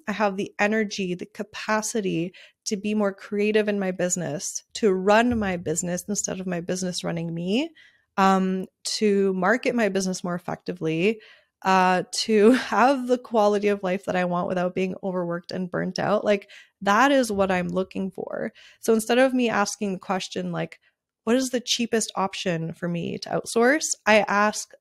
I have the energy, the capacity to be more creative in my business, to run my business instead of my business running me, to market my business more effectively, to have the quality of life that I want without being overworked and burnt out. Like, that is what I'm looking for. So instead of me asking the question, like, what is the cheapest option for me to outsource? I ask,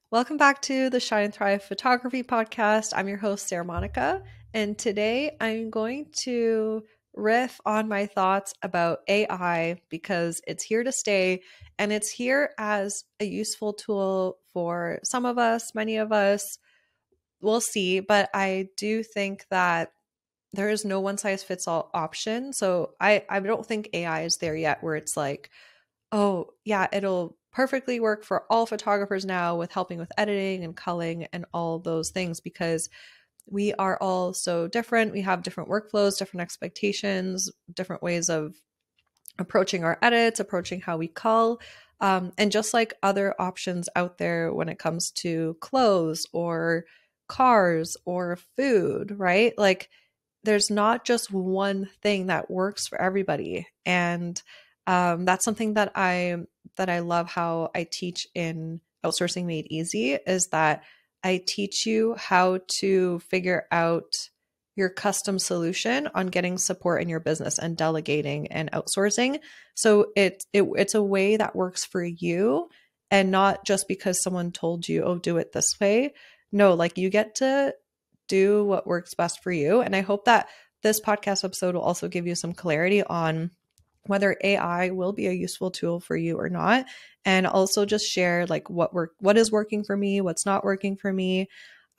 welcome back to the Shine and Thrive Photography Podcast. I'm your host, Sarah Monica, and today I'm going to riff on my thoughts about AI because it's here to stay, and it's here as a useful tool for some of us, many of us. We'll see, but I do think that there is no one size fits all option. So I don't think AI is there yet where it's like, oh, yeah, it'll perfectly work for all photographers now with helping with editing and culling and all those things, because we are all so different. We have different workflows, different expectations, different ways of approaching our edits, approaching how we cull. And just like other options out there when it comes to clothes or cars or food, right? Like, there's not just one thing that works for everybody. And that's something that I love how I teach in Outsourcing Made Easy, is that I teach you how to figure out your custom solution on getting support in your business and delegating and outsourcing. So it's a way that works for you, and not just because someone told you, oh, do it this way. No, like, you get to do what works best for you. And I hope that this podcast episode will also give you some clarity on whether AI will be a useful tool for you or not. And also just share like what is working for me, what's not working for me.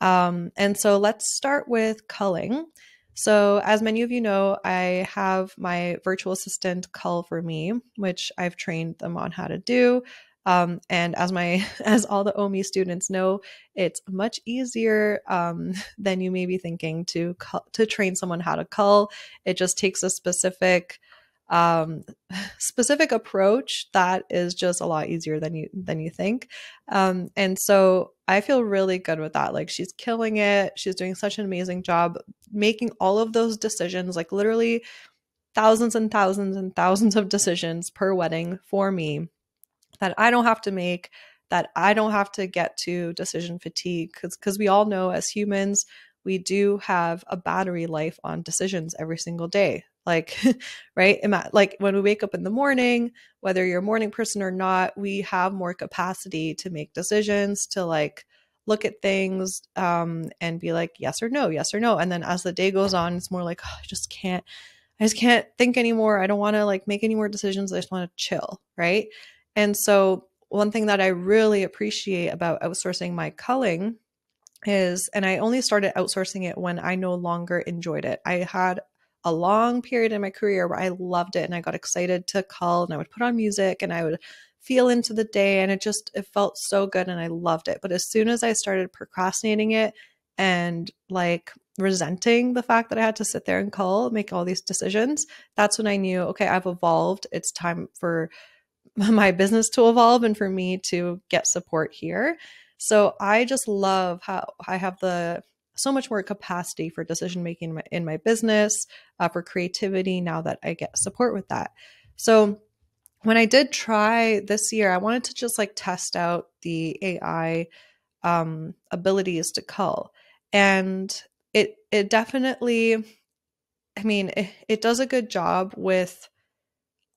And so let's start with culling. So as many of you know, I have my virtual assistant cull for me, which I've trained them on how to do. And as all the OMI students know, it's much easier than you may be thinking to train someone how to cull. It just takes a specific approach that is just a lot easier than you think. And so I feel really good with that. Like, she's killing it. She's doing such an amazing job making all of those decisions, like literally thousands and thousands and thousands of decisions per wedding for me, that I don't have to make, that I don't have to get to decision fatigue. Because we all know as humans, we do have a battery life on decisions every single day. Like, right? Like, when we wake up in the morning, whether you're a morning person or not, we have more capacity to make decisions, to like look at things and be like, yes or no, yes or no. And then as the day goes on, it's more like, oh, I just can't think anymore. I don't want to like make any more decisions. I just want to chill, right? And so one thing that I really appreciate about outsourcing my culling is, and I only started outsourcing it when I no longer enjoyed it. I had a long period in my career where I loved it and I got excited to cull, and I would put on music and I would feel into the day, and it felt so good and I loved it. But as soon as I started procrastinating it and like resenting the fact that I had to sit there and cull, make all these decisions, that's when I knew, okay, I've evolved. It's time for my business to evolve and for me to get support here. So I just love how I have so much more capacity for decision making in my business, for creativity, now that I get support with that. So when I did try this year, I wanted to just like test out the AI abilities to cull, and it definitely, I mean, it does a good job with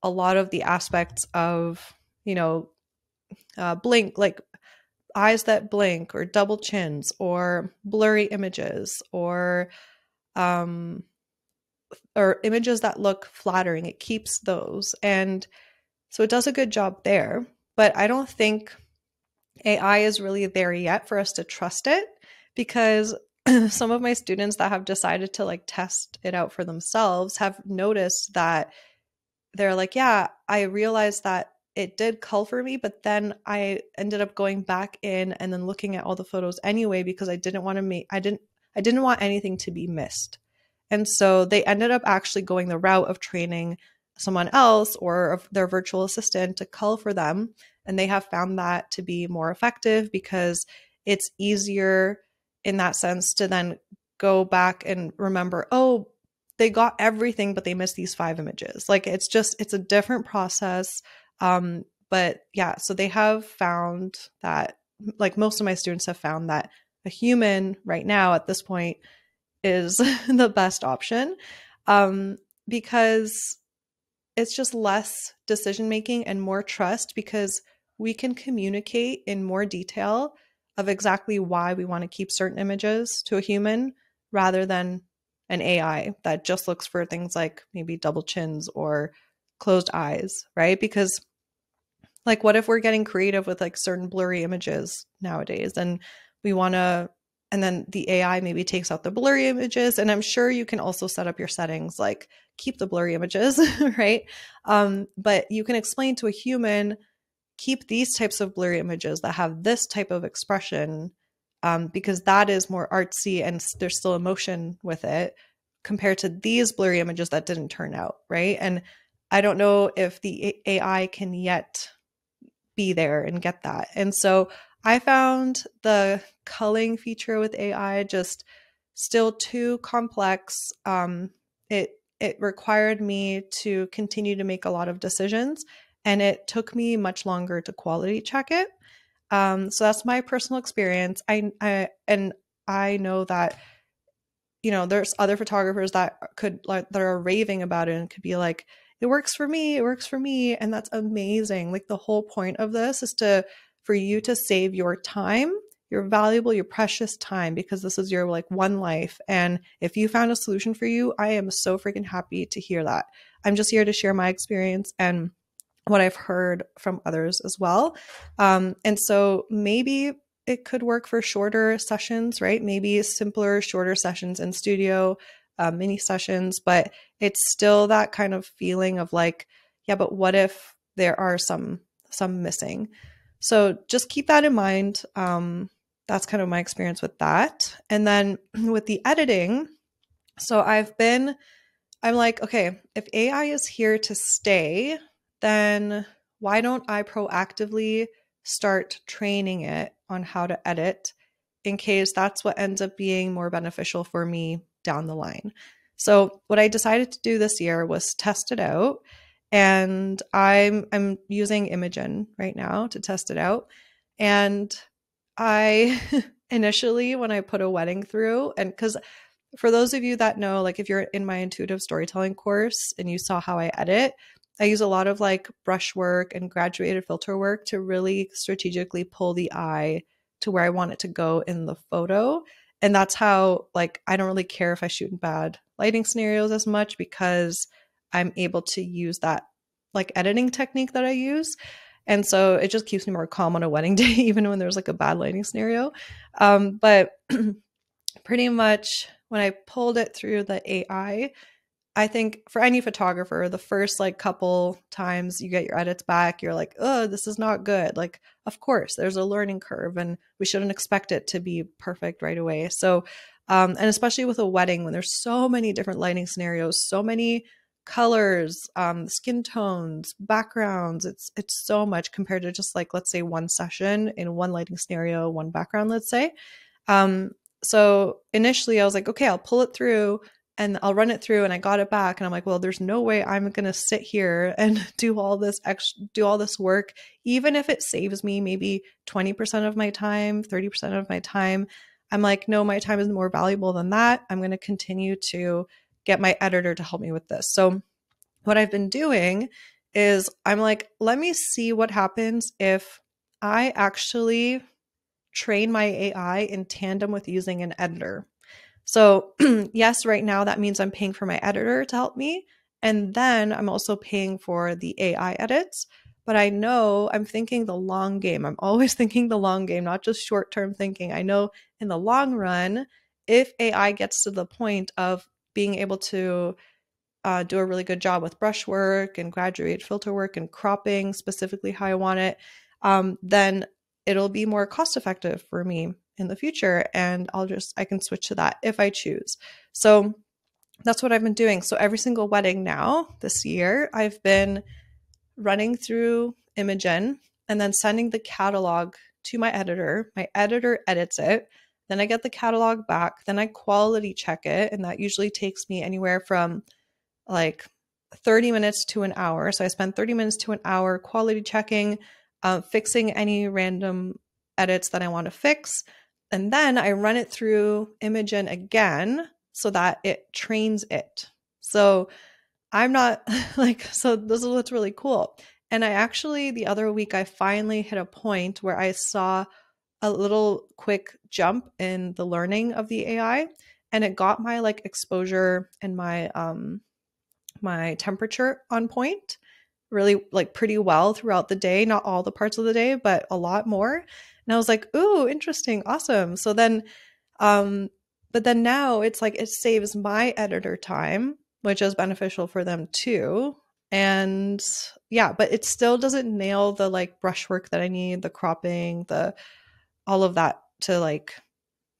a lot of the aspects of, blink, like eyes that blink, or double chins, or blurry images, or images that look flattering. It keeps those. And so it does a good job there. But I don't think AI is really there yet for us to trust it, because some of my students that have decided to like test it out for themselves have noticed that they're like, yeah, I realized that it did cull for me, but then I ended up going back in and then looking at all the photos anyway, because I didn't want anything to be missed. And so they ended up actually going the route of training someone else or of their virtual assistant to cull for them. And they have found that to be more effective, because it's easier in that sense to then go back and remember, oh, they got everything, but they missed these 5 images. Like it's a different process. But yeah, so they have found that, like most of my students have found that a human right now at this point is the best option, because it's just less decision making and more trust, because we can communicate in more detail of exactly why we want to keep certain images to a human rather than an AI that just looks for things like maybe double chins or closed eyes, right? Because like what if we're getting creative with like certain blurry images nowadays and we want to, and then the AI maybe takes out the blurry images, and I'm sure you can also set up your settings like keep the blurry images, right? But you can explain to a human, keep these types of blurry images that have this type of expression, because that is more artsy and there's still emotion with it compared to these blurry images that didn't turn out, right? And I don't know if the AI can yet be there and get that. And so I found the culling feature with AI just still too complex. It required me to continue to make a lot of decisions, and it took me much longer to quality check it. So that's my personal experience. I know that, you know, there's other photographers that could like that are raving about it and could be like, it works for me, it works for me, and that's amazing. Like the whole point of this is to for you to save your time, your valuable, your precious time, because this is your like one life. And if you found a solution for you, I am so freaking happy to hear that. I'm just here to share my experience and what I've heard from others as well. And so maybe it could work for shorter sessions, right? Maybe simpler, shorter sessions in studio, mini sessions, but it's still that kind of feeling of like, yeah, but what if there are some missing? So just keep that in mind. That's kind of my experience with that. And then with the editing, so I'm like, okay, if AI is here to stay, then why don't I proactively start training it on how to edit in case that's what ends up being more beneficial for me down the line? So what I decided to do this year was test it out, and I'm using Imagen right now to test it out. And I initially, when I put a wedding through, and because for those of you that know, like if you're in my intuitive storytelling course and you saw how I edit, I use a lot of like brushwork and graduated filter work to really strategically pull the eye to where I want it to go in the photo. And that's how, like, I don't really care if I shoot in bad lighting scenarios as much, because I'm able to use that like editing technique that I use. And so it just keeps me more calm on a wedding day, even when there's like a bad lighting scenario. But pretty much when I pulled it through the AI, I think for any photographer, the first like couple times you get your edits back, you're like, oh, this is not good. Like, of course, there's a learning curve and we shouldn't expect it to be perfect right away. So, and especially with a wedding, when there's so many different lighting scenarios, so many colors, skin tones, backgrounds, it's so much compared to just like, let's say one session in one lighting scenario, one background, let's say. Um, so initially I was like, okay, I'll pull it through and I'll run it through, and I got it back and I'm like, well, there's no way I'm going to sit here and do all this work, even if it saves me maybe 20% of my time, 30% of my time. I'm like, no, my time is more valuable than that. I'm going to continue to get my editor to help me with this. So what I've been doing is I'm like, let me see what happens if I actually train my AI in tandem with using an editor. So yes, right now that means I'm paying for my editor to help me. And then I'm also paying for the AI edits. But I know I'm thinking the long game. I'm always thinking the long game, not just short-term thinking. I know in the long run, if AI gets to the point of being able to do a really good job with brushwork and graduate filter work and cropping specifically how I want it, then it'll be more cost effective for me in the future. And I can switch to that if I choose. So that's what I've been doing. So every single wedding now this year, I've been running through Imagen and then sending the catalog to my editor. My editor edits it. then I get the catalog back, then I quality check it. And that usually takes me anywhere from like 30 minutes to an hour. So I spend 30 minutes to an hour quality checking, fixing any random edits that I want to fix. And then I run it through Imagen again so that it trains it. So I'm not like, so this is what's really cool. And I actually, the other week, I finally hit a point where I saw a little quick jump in the learning of the AI, and it got my like exposure and my temperature on point really like pretty well throughout the day, not all the parts of the day, but a lot more. And I was like, ooh, interesting, awesome. So then but then now it's like it saves my editor time, which is beneficial for them too. And yeah, but it still doesn't nail the like brushwork that I need, the cropping, the all of that to like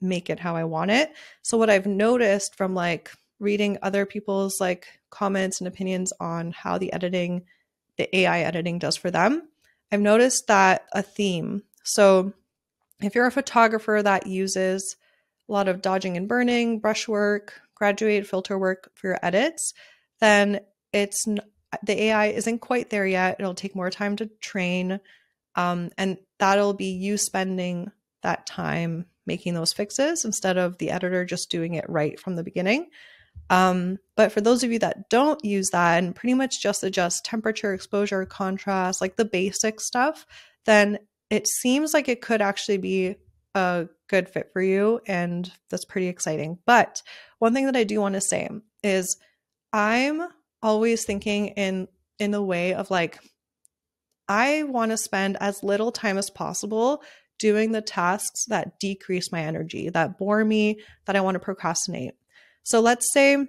make it how I want it. So what I've noticed from like reading other people's like comments and opinions on how the AI editing does for them, I've noticed that a theme. So if you're a photographer that uses a lot of dodging and burning, brushwork, graduate filter work for your edits, then the AI isn't quite there yet. It'll take more time to train. And that'll be you spending that time making those fixes instead of the editor just doing it right from the beginning. But for those of you that don't use that and pretty much just adjust temperature, exposure, contrast, like the basic stuff, then it seems like it could actually be a good fit for you. And that's pretty exciting. But one thing that I do want to say is I'm always thinking in the way of like, I want to spend as little time as possible doing the tasks that decrease my energy, that bore me, that I want to procrastinate. So let's say,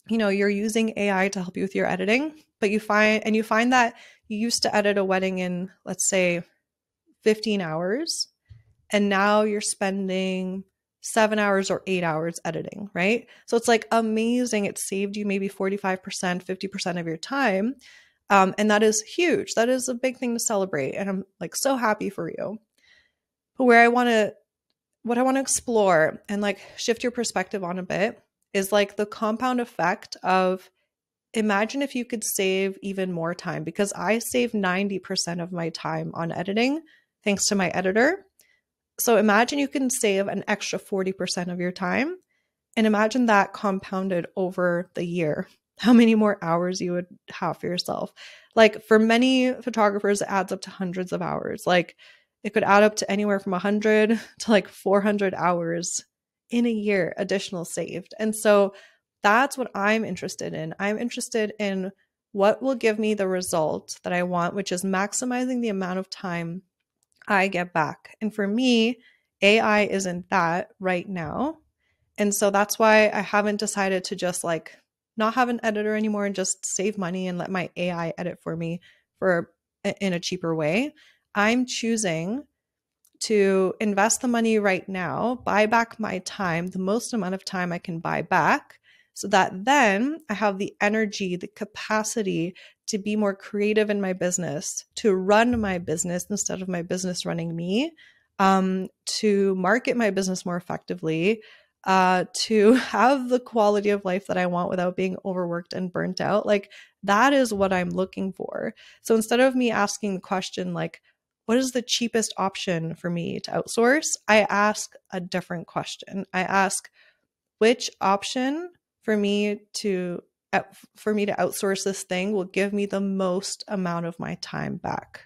you're using AI to help you with your editing, but you find that you used to edit a wedding in, let's say, 15 hours, and now you're spending 7 hours or 8 hours editing, right? So it's like amazing. It saved you maybe 45%, 50% of your time. And that is huge. That is a big thing to celebrate. And I'm like so happy for you. But what I want to explore and like shift your perspective on a bit is like the compound effect of, imagine if you could save even more time, because I save 90% of my time on editing thanks to my editor. So imagine you can save an extra 40% of your time, and imagine that compounded over the year, how many more hours you would have for yourself. Like for many photographers, it adds up to hundreds of hours. Like it could add up to anywhere from 100 to like 400 hours in a year additional saved. And so that's what I'm interested in. I'm interested in what will give me the result that I want, which is maximizing the amount of time I get back. And for me, AI isn't that right now. And so that's why I haven't decided to just like not have an editor anymore and just save money and let my AI edit for me in a cheaper way. I'm choosing to invest the money right now, buy back my time, the most amount of time I can buy back, so that then I have the energy, the capacity to be more creative in my business, to run my business instead of my business running me, to market my business more effectively, to have the quality of life that I want without being overworked and burnt out. Like that is what I'm looking for. So instead of me asking the question like, what is the cheapest option for me to outsource? I ask a different question. I ask, which option for me to outsource this thing will give me the most amount of my time back,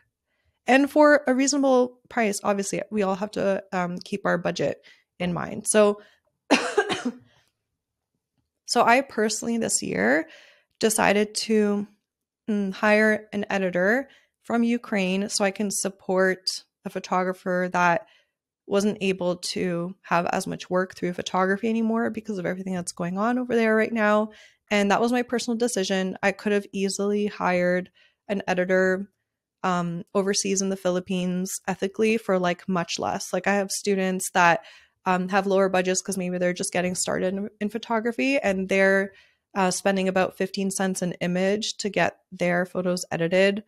and for a reasonable price. Obviously, we all have to keep our budget in mind. So I personally this year decided to hire an editor from Ukraine so I can support a photographer that wasn't able to have as much work through photography anymore because of everything that's going on over there right now. And that was my personal decision. I could have easily hired an editor overseas in the Philippines ethically for like much less. Like I have students that have lower budgets because maybe they're just getting started in photography, and they're spending about 15 cents an image to get their photos edited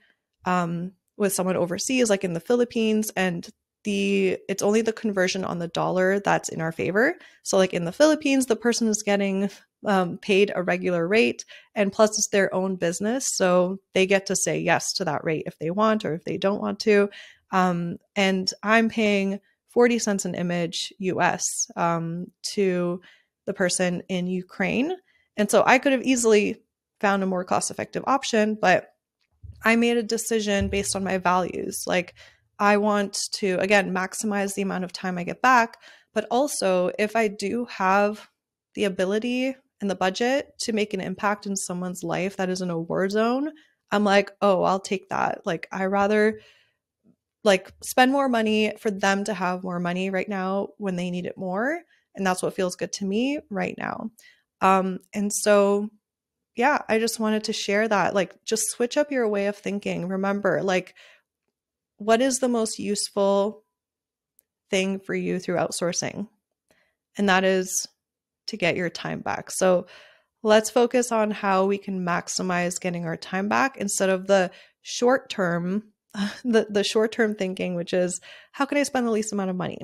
with someone overseas, like in the Philippines. And it's only the conversion on the dollar that's in our favor. So like in the Philippines, the person is getting paid a regular rate, and plus it's their own business. So they get to say yes to that rate if they want or if they don't want to. And I'm paying 40 cents an image US to the person in Ukraine. And so I could have easily found a more cost effective option, but I made a decision based on my values. Like, I want to, again, maximize the amount of time I get back, but also if I do have the ability and the budget to make an impact in someone's life that is in a war zone, I'm like, oh, I'll take that. Like, I rather like spend more money for them to have more money right now when they need it more. And that's what feels good to me right now. And so yeah, I just wanted to share that. Like, just switch up your way of thinking. Remember, like, what is the most useful thing for you through outsourcing? And that is to get your time back. So let's focus on how we can maximize getting our time back instead of the short term, the short term thinking, which is how can I spend the least amount of money?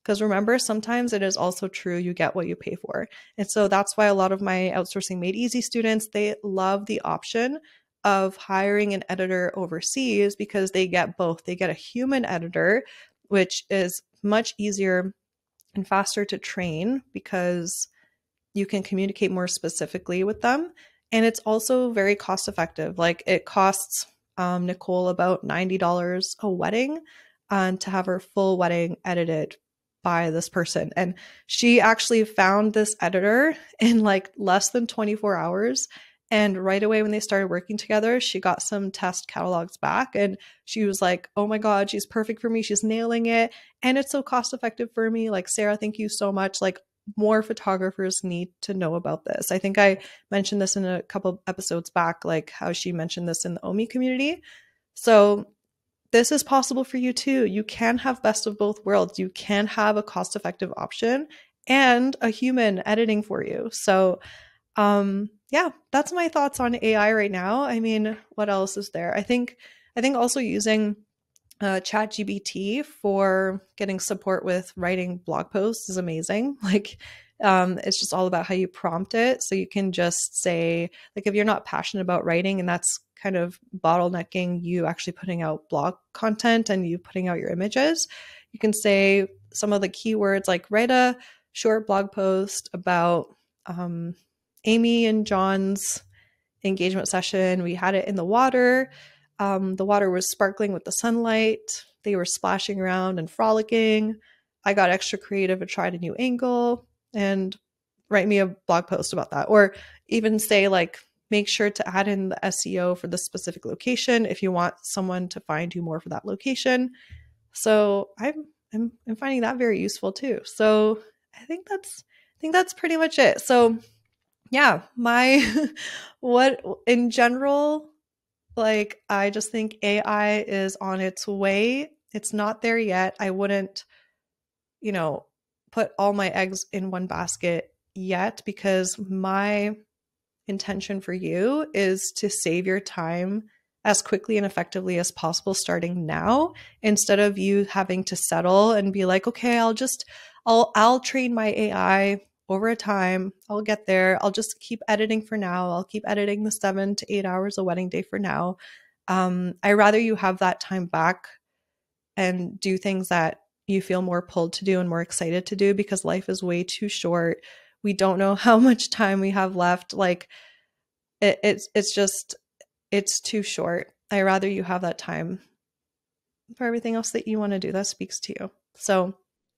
Because remember, sometimes it is also true you get what you pay for. And so that's why a lot of my outsourcing made easy students, they love the option of hiring an editor overseas because they get both. They get a human editor, which is much easier and faster to train because you can communicate more specifically with them. And it's also very cost effective. Like, it costs Nicole about $90 a wedding to have her full wedding edited by this person. And she actually found this editor in like less than 24 hours. And right away when they started working together, she got some test catalogs back and she was like, oh my God, she's perfect for me. She's nailing it. And it's so cost effective for me. Like, Sarah, thank you so much. Like, more photographers need to know about this. I think I mentioned this in a couple episodes back, like how she mentioned this in the OMI community. So this is possible for you too. You can have best of both worlds. You can have a cost-effective option and a human editing for you. So yeah, that's my thoughts on AI right now. I mean, what else is there? I think also using ChatGPT for getting support with writing blog posts is amazing. Like, it's just all about how you prompt it. So you can just say, like, if you're not passionate about writing and that's kind of bottlenecking you actually putting out blog content and you putting out your images, you can say some of the keywords, like write a short blog post about Amy and John's engagement session. We had it in the water. The water was sparkling with the sunlight. They were splashing around and frolicking. I got extra creative and tried a new angle, and write me a blog post about that. Or even say, like, make sure to add in the SEO for the specific location if you want someone to find you more for that location. So I'm finding that very useful too. So I think that's pretty much it. So yeah, my what in general, like, I just think AI is on its way. It's not there yet. I wouldn't, put all my eggs in one basket yet, because my intention for you is to save your time as quickly and effectively as possible starting now, instead of you having to settle and be like, okay, I'll train my AI over a time. I'll get there. I'll just keep editing for now. I'll keep editing the 7 to 8 hours a wedding day for now. I rather you have that time back and do things that you feel more pulled to do and more excited to do, because life is way too short. We don't know how much time we have left. Like, it's too short. I rather you have that time for everything else that you want to do that speaks to you. So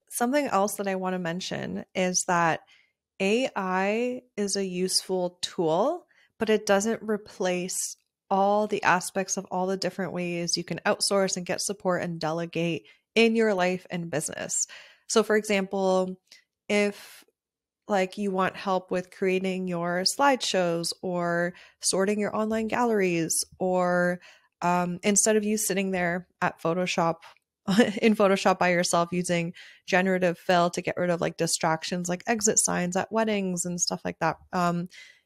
something else that I want to mention is that AI is a useful tool, but it doesn't replace all the aspects of all the different ways you can outsource and get support and delegate in your life and business. So for example, if like you want help with creating your slideshows or sorting your online galleries, or instead of you sitting there at Photoshop in Photoshop by yourself using generative fill to get rid of like distractions like exit signs at weddings and stuff like that,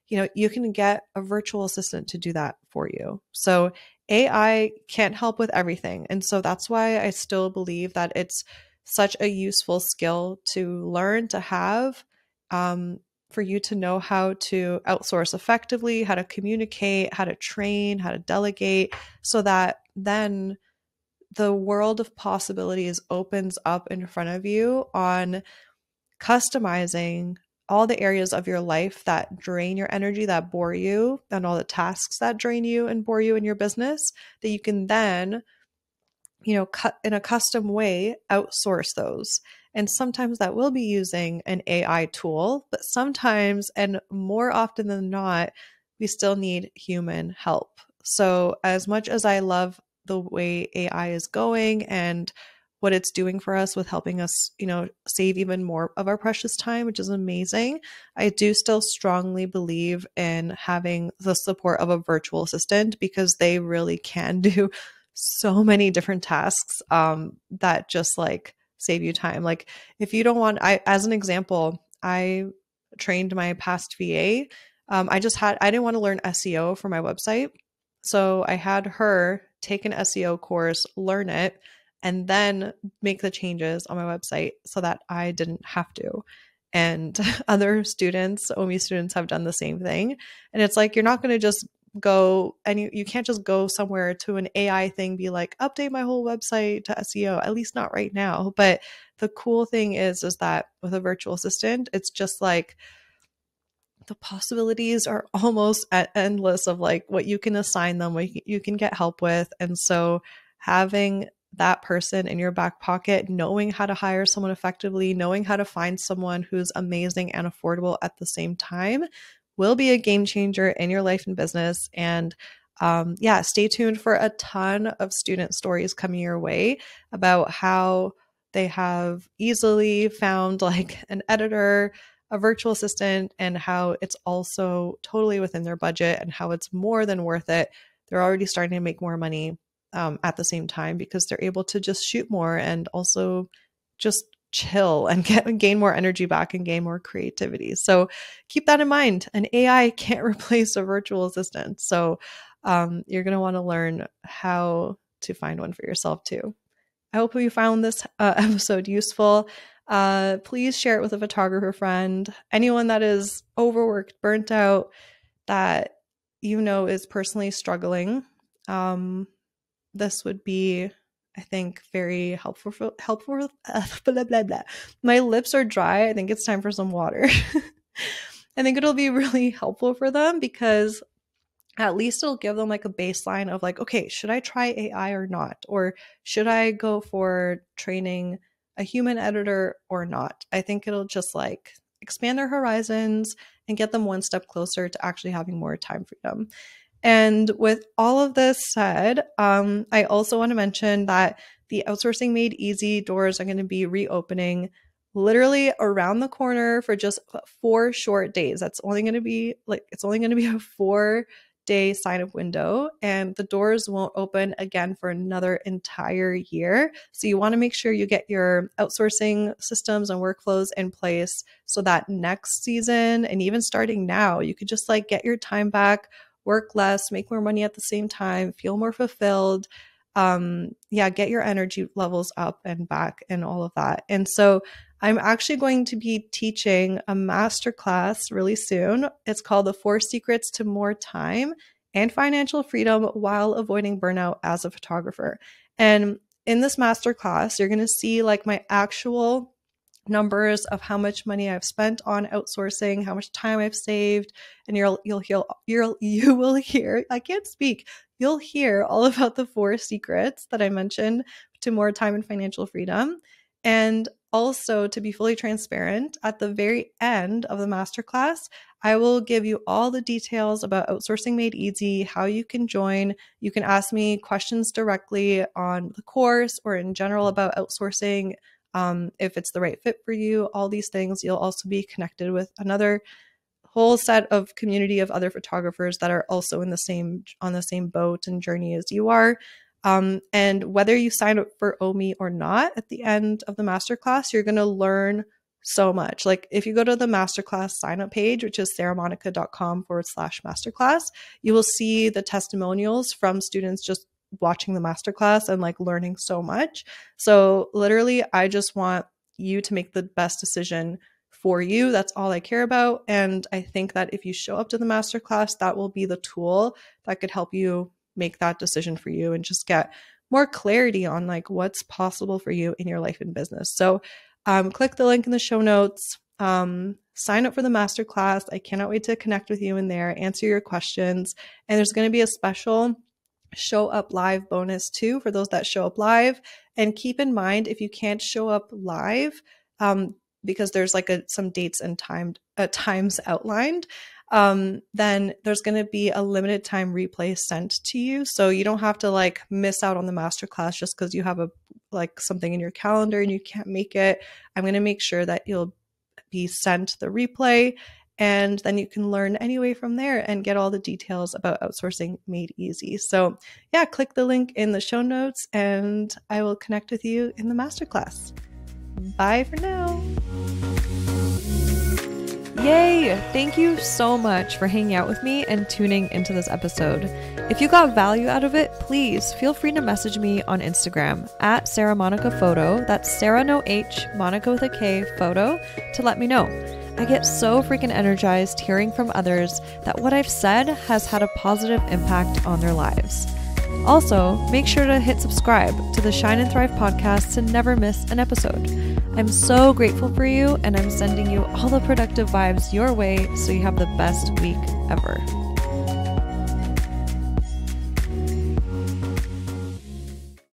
you can get a virtual assistant to do that for you. So AI can't help with everything. And so that's why I still believe that it's such a useful skill to learn, to have, for you to know how to outsource effectively, how to communicate, how to train, how to delegate, so that then the world of possibilities opens up in front of you on customizing all the areas of your life that drain your energy, that bore you, and all the tasks that drain you and bore you in your business, that you can then, cut in a custom way, outsource those. And sometimes that will be using an AI tool, but sometimes, and more often than not, we still need human help. So, as much as I love the way AI is going and what it's doing for us with helping us, save even more of our precious time, which is amazing, I do still strongly believe in having the support of a virtual assistant, because they really can do so many different tasks that just like save you time. Like, if you don't want, as an example, I trained my past VA. I didn't want to learn SEO for my website. So I had her take an SEO course, learn it, and then make the changes on my website so that I didn't have to. And other students, OMI students, have done the same thing. And it's like, you're not going to just go, and you can't just go somewhere to an AI thing, be like, update my whole website to SEO, at least not right now. But the cool thing is that with a virtual assistant, it's just like the possibilities are almost endless of like what you can assign them, what you can get help with. And so having that person in your back pocket, knowing how to hire someone effectively, knowing how to find someone who's amazing and affordable at the same time, will be a game changer in your life and business. And stay tuned for a ton of student stories coming your way about how they have easily found like an editor, a virtual assistant, and how it's also totally within their budget and how it's more than worth it. They're already starting to make more money at the same time, because they're able to just shoot more and also just chill and gain more energy back and gain more creativity. So keep that in mind. An AI can't replace a virtual assistant. So you're going to want to learn how to find one for yourself too. I hope you found this episode useful. Please share it with a photographer friend, anyone that is overworked, burnt out, that is personally struggling. This would be, I think, very helpful. Blah, blah, blah. My lips are dry. I think it's time for some water. I think it'll be really helpful for them, because at least it'll give them like a baseline of like, okay, should I try AI or not? Or should I go for training a human editor or not? I think it'll just like expand their horizons and get them one step closer to actually having more time freedom. And with all of this said, I also want to mention that the Outsourcing Made Easy doors are going to be reopening literally around the corner for just 4 short days. That's only going to be it's only going to be a 4-day sign-up window, and the doors won't open again for another entire year. So you want to make sure you get your outsourcing systems and workflows in place so that next season, and even starting now, you could just like get your time back, work less, make more money at the same time, feel more fulfilled. Get your energy levels up and back and all of that. And so I'm actually going to be teaching a masterclass really soon. It's called The 4 Secrets to More Time and Financial Freedom While Avoiding Burnout as a Photographer. And in this masterclass, you're going to see like my actual numbers of how much money I've spent on outsourcing, how much time I've saved, and you will hear, I can't speak, you'll hear all about the 4 secrets that I mentioned to more time and financial freedom. And also, to be fully transparent, at the very end of the masterclass, I will give you all the details about Outsourcing Made Easy, how you can join. You can ask me questions directly on the course or in general about outsourcing, if it's the right fit for you, all these things. You'll also be connected with another whole set of community of other photographers that are also on the same boat and journey as you are. And whether you sign up for OMI or not, at the end of the masterclass, you're going to learn so much. Like if you go to the masterclass sign up page, which is sarahmonica.com/masterclass, you will see the testimonials from students just watching the masterclass and like learning so much. So literally, I just want you to make the best decision for you. That's all I care about. And I think that if you show up to the masterclass, that will be the tool that could help you make that decision for you and just get more clarity on like what's possible for you in your life and business. So click the link in the show notes, sign up for the masterclass. I cannot wait to connect with you in there, answer your questions. And there's going to be a special show up live bonus too for those that show up live. And keep in mind, if you can't show up live, because there's like some dates and times outlined, then there's going to be a limited time replay sent to you. So you don't have to like miss out on the masterclass just because you have something in your calendar and you can't make it. I'm going to make sure that you'll be sent the replay, and then you can learn anyway from there and get all the details about outsourcing made easy. So yeah, click the link in the show notes and I will connect with you in the masterclass. Bye for now. Yay! Thank you so much for hanging out with me and tuning into this episode. If you got value out of it, please feel free to message me on Instagram at Sarah Monica Photo. That's Sarah no H, Monica with a K, photo, to let me know. I get so freaking energized hearing from others that what I've said has had a positive impact on their lives. Also, make sure to hit subscribe to the Shine and Thrive podcast to never miss an episode. I'm so grateful for you, and I'm sending you all the productive vibes your way so you have the best week ever.